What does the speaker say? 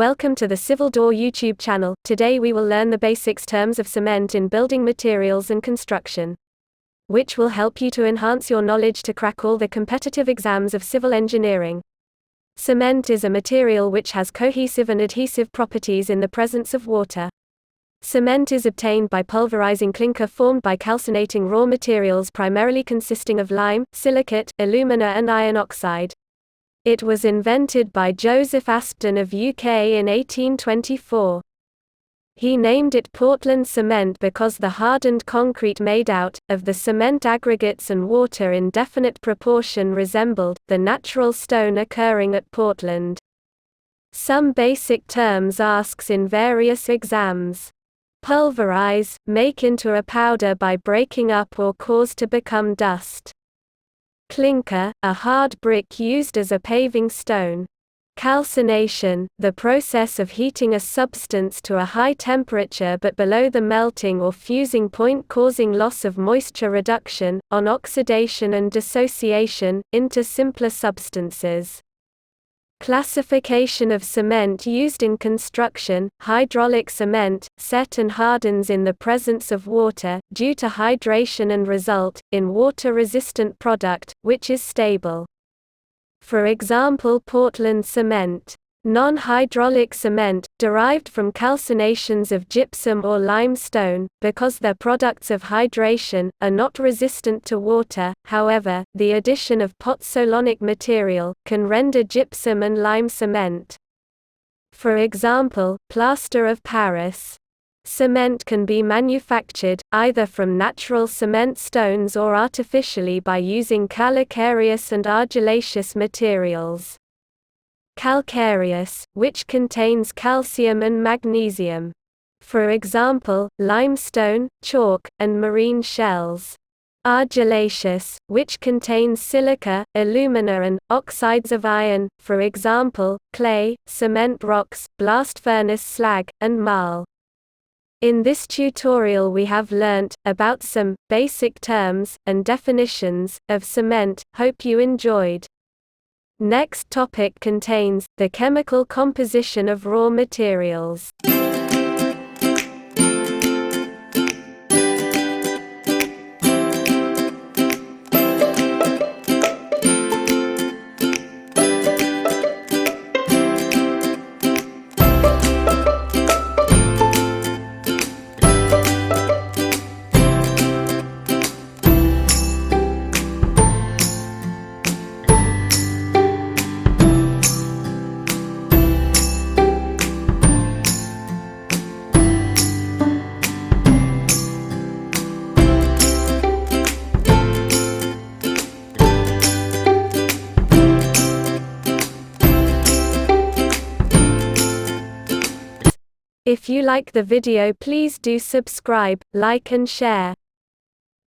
Welcome to the Civil Door YouTube channel. Today we will learn the basics terms of cement in building materials and construction, which will help you to enhance your knowledge to crack all the competitive exams of civil engineering. Cement is a material which has cohesive and adhesive properties in the presence of water. Cement is obtained by pulverizing clinker formed by calcinating raw materials primarily consisting of lime, silicate, alumina and iron oxide. It was invented by Joseph Aspdin of UK in 1824. He named it Portland cement because the hardened concrete made out of the cement aggregates and water in definite proportion resembled the natural stone occurring at Portland. Some basic terms asks in various exams. Pulverize, make into a powder by breaking up or cause to become dust. Clinker, a hard brick used as a paving stone. Calcination, the process of heating a substance to a high temperature but below the melting or fusing point causing loss of moisture reduction, on oxidation and dissociation, into simpler substances. Classification of cement used in construction: hydraulic cement, set and hardens in the presence of water, due to hydration and result in water-resistant product, which is stable. For example, Portland cement. Non-hydraulic cement, derived from calcinations of gypsum or limestone, because their products of hydration, are not resistant to water. However, the addition of pozzolanic material can render gypsum and lime cement. For example, plaster of Paris. Cement can be manufactured, either from natural cement stones or artificially by using calcareous and argillaceous materials. Calcareous, which contains calcium and magnesium. For example, limestone, chalk, and marine shells. Argillaceous, which contains silica, alumina and oxides of iron, for example, clay, cement rocks, blast furnace slag, and marl. In this tutorial we have learnt about some basic terms and definitions of cement. Hope you enjoyed. Next topic contains the chemical composition of raw materials. If you like the video, please do subscribe, like and share.